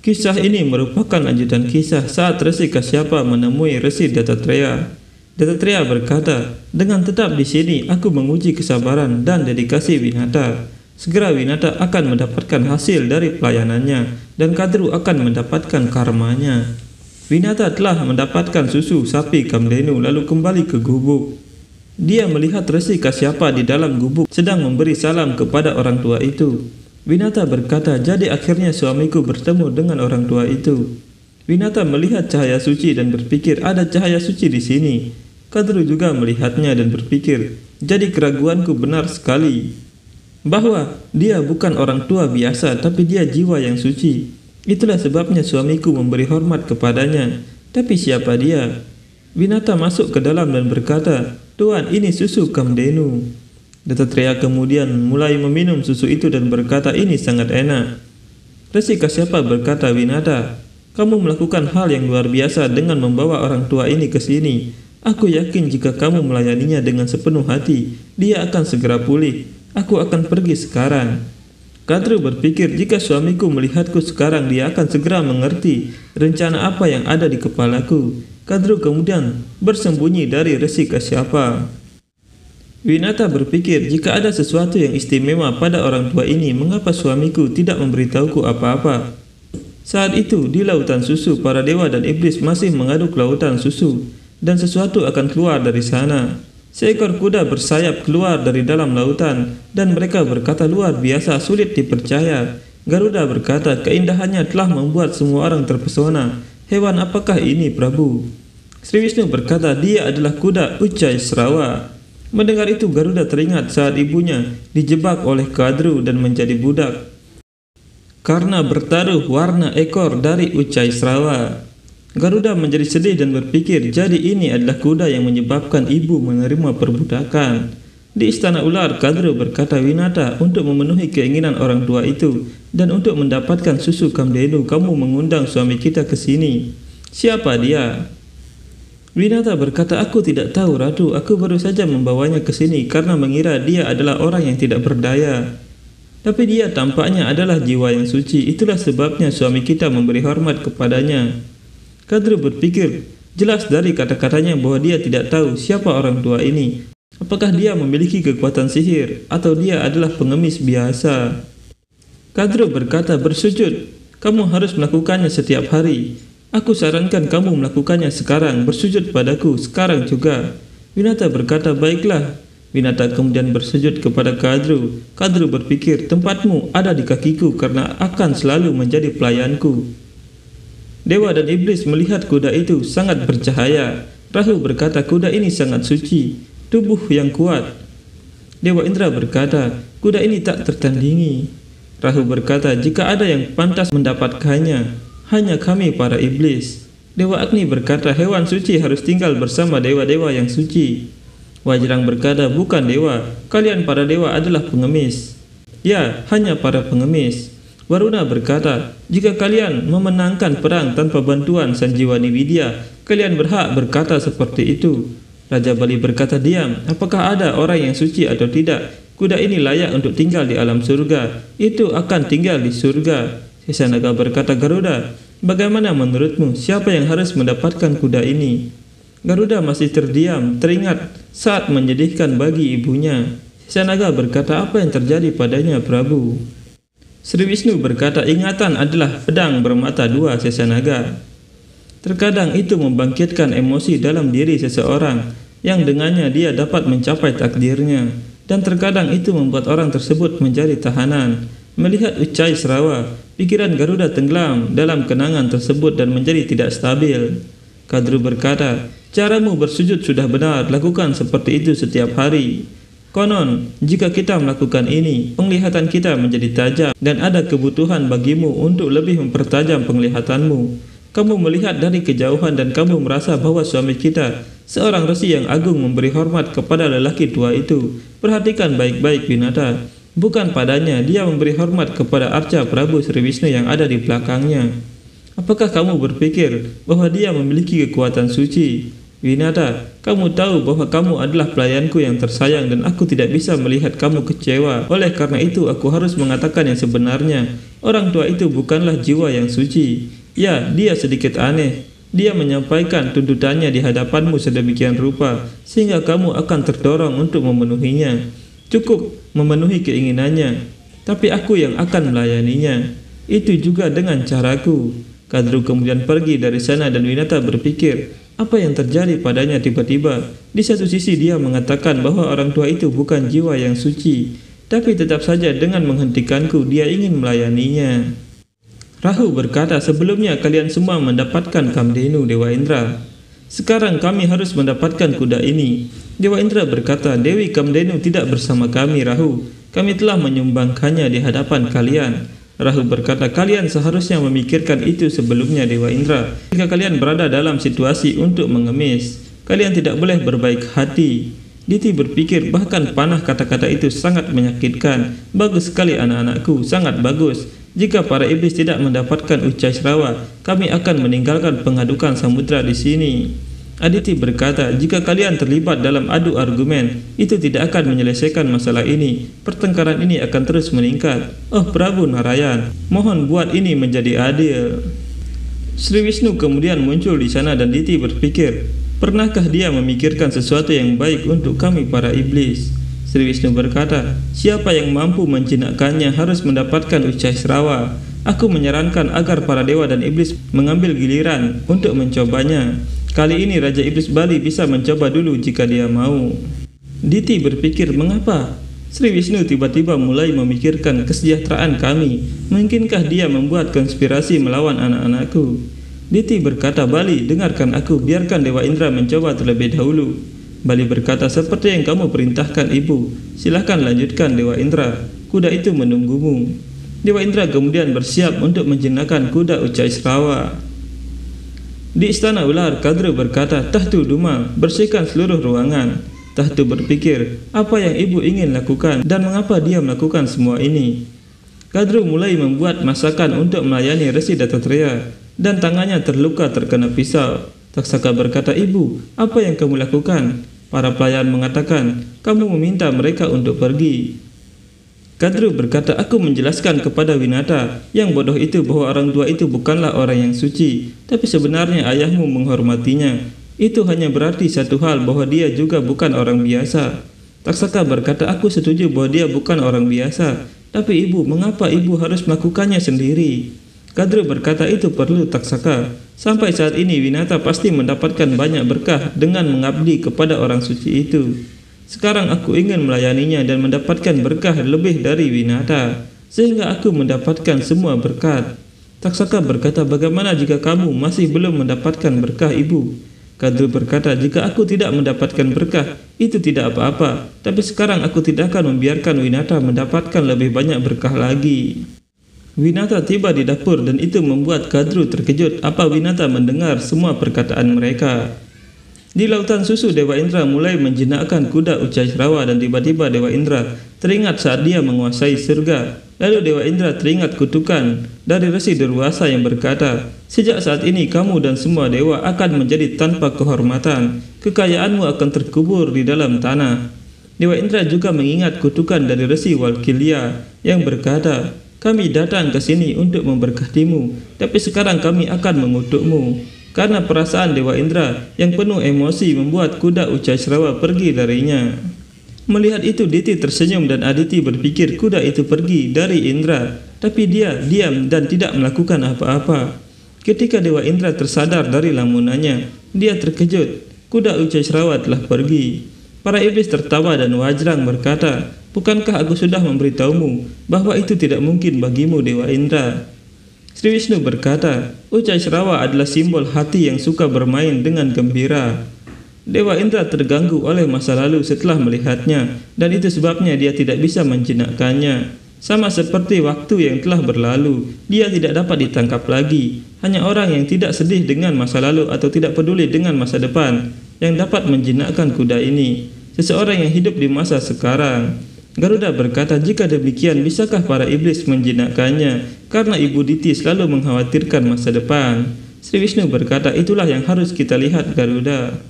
Kisah ini merupakan lanjutan kisah saat Resi Kasyapa menemui Resi Dattatreya. Dattatreya berkata, "Dengan tetap di sini, aku menguji kesabaran dan dedikasi Winata. Segera Winata akan mendapatkan hasil dari pelayanannya, dan Kadru akan mendapatkan karmanya." Winata telah mendapatkan susu sapi Kamdenu lalu kembali ke gubuk. Dia melihat Resi Kasyapa di dalam gubuk sedang memberi salam kepada orang tua itu. Winata berkata, "Jadi akhirnya suamiku bertemu dengan orang tua itu." Winata melihat cahaya suci dan berpikir, "Ada cahaya suci di sini." Kadru juga melihatnya dan berpikir, "Jadi keraguanku benar sekali, bahwa dia bukan orang tua biasa, tapi dia jiwa yang suci. Itulah sebabnya suamiku memberi hormat kepadanya. Tapi siapa dia?" Winata masuk ke dalam dan berkata, "Tuan, ini susu Kamdenu." Dattatreya kemudian mulai meminum susu itu dan berkata, "Ini sangat enak." Resi Kasyapa berkata, "Winata, kamu melakukan hal yang luar biasa dengan membawa orang tua ini ke sini. Aku yakin jika kamu melayaninya dengan sepenuh hati, dia akan segera pulih. Aku akan pergi sekarang." Kadru berpikir, jika suamiku melihatku sekarang, dia akan segera mengerti rencana apa yang ada di kepalaku. Kadru kemudian bersembunyi dari Resi Kasyapa. Winata berpikir, jika ada sesuatu yang istimewa pada orang tua ini, mengapa suamiku tidak memberitahuku apa-apa? Saat itu, di lautan susu, para dewa dan iblis masih mengaduk lautan susu, dan sesuatu akan keluar dari sana. Seekor kuda bersayap keluar dari dalam lautan, dan mereka berkata, "Luar biasa, sulit dipercaya." Garuda berkata, "Keindahannya telah membuat semua orang terpesona. Hewan apakah ini, Prabu?" Sri Wisnu berkata, "Dia adalah kuda Ucaisrawa." Mendengar itu, Garuda teringat saat ibunya dijebak oleh Kadru dan menjadi budak karena bertaruh warna ekor dari Ucaisrawa. Garuda menjadi sedih dan berpikir, jadi ini adalah kuda yang menyebabkan ibu menerima perbudakan. Di istana ular, Kadru berkata, "Winata, untuk memenuhi keinginan orang tua itu dan untuk mendapatkan susu Kamdenu, kamu mengundang suami kita ke sini. Siapa dia?" Winata berkata, "Aku tidak tahu, Ratu. Aku baru saja membawanya ke sini karena mengira dia adalah orang yang tidak berdaya. Tapi dia tampaknya adalah jiwa yang suci. Itulah sebabnya suami kita memberi hormat kepadanya." Kadru berpikir, jelas dari kata-katanya bahwa dia tidak tahu siapa orang tua ini. Apakah dia memiliki kekuatan sihir atau dia adalah pengemis biasa? Kadru berkata, "Bersujud. Kamu harus melakukannya setiap hari. Aku sarankan kamu melakukannya sekarang, bersujud padaku sekarang juga." Winata berkata, "Baiklah." Winata kemudian bersujud kepada Kadru. Kadru berpikir, "Tempatmu ada di kakiku karena akan selalu menjadi pelayanku." Dewa dan iblis melihat kuda itu sangat bercahaya. Rahu berkata, "Kuda ini sangat suci, tubuh yang kuat." Dewa Indra berkata, "Kuda ini tak tertandingi." Rahu berkata, "Jika ada yang pantas mendapatkannya, hanya kami para iblis." Dewa Agni berkata, "Hewan suci harus tinggal bersama dewa-dewa yang suci." Wajrang berkata, "Bukan dewa, kalian para dewa adalah pengemis." "Ya, hanya para pengemis." Waruna berkata, "Jika kalian memenangkan perang tanpa bantuan Sanjiwani Widya, kalian berhak berkata seperti itu." Raja Bali berkata, "Diam, apakah ada orang yang suci atau tidak? Kuda ini layak untuk tinggal di alam surga. Itu akan tinggal di surga." Sesanaga berkata, "Garuda, bagaimana menurutmu, siapa yang harus mendapatkan kuda ini?" Garuda masih terdiam, teringat saat menyedihkan bagi ibunya. Sesanaga berkata, "Apa yang terjadi padanya, Prabu?" Sri Wisnu berkata, "Ingatan adalah pedang bermata dua, Sesanaga. Terkadang itu membangkitkan emosi dalam diri seseorang yang dengannya dia dapat mencapai takdirnya, dan terkadang itu membuat orang tersebut menjadi tahanan." Melihat Ucaisrawa, pikiran Garuda tenggelam dalam kenangan tersebut dan menjadi tidak stabil. Kadru berkata, "Caramu bersujud sudah benar, lakukan seperti itu setiap hari. Konon, jika kita melakukan ini, penglihatan kita menjadi tajam dan ada kebutuhan bagimu untuk lebih mempertajam penglihatanmu. Kamu melihat dari kejauhan dan kamu merasa bahwa suami kita, seorang resi yang agung, memberi hormat kepada lelaki tua itu. Perhatikan baik-baik, Winata. Bukan padanya, dia memberi hormat kepada arca Prabu Sri Wisnu yang ada di belakangnya. Apakah kamu berpikir bahwa dia memiliki kekuatan suci? Winata, kamu tahu bahwa kamu adalah pelayanku yang tersayang dan aku tidak bisa melihat kamu kecewa. Oleh karena itu, aku harus mengatakan yang sebenarnya. Orang tua itu bukanlah jiwa yang suci. Ya, dia sedikit aneh. Dia menyampaikan tuntutannya di hadapanmu sedemikian rupa, sehingga kamu akan terdorong untuk memenuhinya. Cukup memenuhi keinginannya, tapi aku yang akan melayaninya. Itu juga dengan caraku. Kadru kemudian pergi dari sana dan Winata berpikir, apa yang terjadi padanya tiba-tiba? Di satu sisi dia mengatakan bahwa orang tua itu bukan jiwa yang suci, tapi tetap saja dengan menghentikanku dia ingin melayaninya. Rahu berkata, sebelumnya kalian semua mendapatkan Kamdenu, Dewa Indra. Sekarang kami harus mendapatkan kuda ini. Dewa Indra berkata, Dewi Kamdenu tidak bersama kami, Rahu. Kami telah menyumbangkannya di hadapan kalian. Rahu berkata, kalian seharusnya memikirkan itu sebelumnya, Dewa Indra. Jika kalian berada dalam situasi untuk mengemis, kalian tidak boleh berbaik hati. Diti berpikir, bahkan panah kata-kata itu sangat menyakitkan. Bagus sekali anak-anakku, sangat bagus. Jika para iblis tidak mendapatkan Ucaisrawa, kami akan meninggalkan pengadukan samudra di sini. Aditi berkata, jika kalian terlibat dalam adu argumen, itu tidak akan menyelesaikan masalah ini. Pertengkaran ini akan terus meningkat. Oh Prabu Narayan, mohon buat ini menjadi adil. Sri Wisnu kemudian muncul di sana dan Diti berpikir, pernahkah dia memikirkan sesuatu yang baik untuk kami para iblis? Sri Wisnu berkata, siapa yang mampu menjinakkannya harus mendapatkan Ucaisrawa. Aku menyarankan agar para dewa dan iblis mengambil giliran untuk mencobanya. Kali ini Raja Iblis Bali bisa mencoba dulu jika dia mau. Diti berpikir, mengapa? Sri Wisnu tiba-tiba mulai memikirkan kesejahteraan kami. Mungkinkah dia membuat konspirasi melawan anak-anakku? Diti berkata, Bali, dengarkan aku, biarkan Dewa Indra mencoba terlebih dahulu. Bali berkata, seperti yang kamu perintahkan ibu. Silahkan lanjutkan Dewa Indra, kuda itu menunggumu. Dewa Indra kemudian bersiap untuk menjinakkan kuda Ucaisrawa. Di istana ular, Kadru berkata, Tahtu Duma, bersihkan seluruh ruangan. Tahtu berpikir, apa yang ibu ingin lakukan dan mengapa dia melakukan semua ini? Kadru mulai membuat masakan untuk melayani Resi Dattatreya dan tangannya terluka terkena pisau. Taksaka berkata, ibu, apa yang kamu lakukan? Para pelayan mengatakan, kamu meminta mereka untuk pergi. Kadru berkata, aku menjelaskan kepada Winata yang bodoh itu bahwa orang tua itu bukanlah orang yang suci, tapi sebenarnya ayahmu menghormatinya. Itu hanya berarti satu hal, bahwa dia juga bukan orang biasa. Taksaka berkata, aku setuju bahwa dia bukan orang biasa, tapi ibu, mengapa ibu harus melakukannya sendiri? Kadru berkata, itu perlu Taksaka. Sampai saat ini Winata pasti mendapatkan banyak berkah dengan mengabdi kepada orang suci itu. Sekarang aku ingin melayaninya dan mendapatkan berkah lebih dari Winata, sehingga aku mendapatkan semua berkat. Taksaka berkata, bagaimana jika kamu masih belum mendapatkan berkah ibu? Kadru berkata, jika aku tidak mendapatkan berkah, itu tidak apa-apa. Tapi sekarang aku tidak akan membiarkan Winata mendapatkan lebih banyak berkah lagi. Winata tiba di dapur dan itu membuat Kadru terkejut apa Winata mendengar semua perkataan mereka. Di lautan susu, Dewa Indra mulai menjinakkan kuda Ucaisrawa dan tiba-tiba Dewa Indra teringat saat dia menguasai surga. Lalu Dewa Indra teringat kutukan dari Resi Durwasa yang berkata, sejak saat ini kamu dan semua dewa akan menjadi tanpa kehormatan. Kekayaanmu akan terkubur di dalam tanah. Dewa Indra juga mengingat kutukan dari Resi Walkilya yang berkata, kami datang ke sini untuk memberkatimu, tapi sekarang kami akan mengutukmu. Karena perasaan Dewa Indra yang penuh emosi membuat kuda Ucaisrawa pergi darinya. Melihat itu Diti tersenyum dan Aditi berpikir kuda itu pergi dari Indra, tapi dia diam dan tidak melakukan apa-apa. Ketika Dewa Indra tersadar dari lamunannya, dia terkejut. Kuda Ucaisrawa telah pergi. Para iblis tertawa dan Wajrang berkata, bukankah aku sudah memberitahumu bahwa itu tidak mungkin bagimu Dewa Indra? Sri Wisnu berkata, Ucaisrawa adalah simbol hati yang suka bermain dengan gembira. Dewa Indra terganggu oleh masa lalu setelah melihatnya, dan itu sebabnya dia tidak bisa menjinakkannya. Sama seperti waktu yang telah berlalu, dia tidak dapat ditangkap lagi. Hanya orang yang tidak sedih dengan masa lalu atau tidak peduli dengan masa depan yang dapat menjinakkan kuda ini. Seseorang yang hidup di masa sekarang. Garuda berkata, jika demikian bisakah para iblis menjinakkannya? Karena Ibu Diti selalu mengkhawatirkan masa depan. Sri Wisnu berkata, itulah yang harus kita lihat Garuda.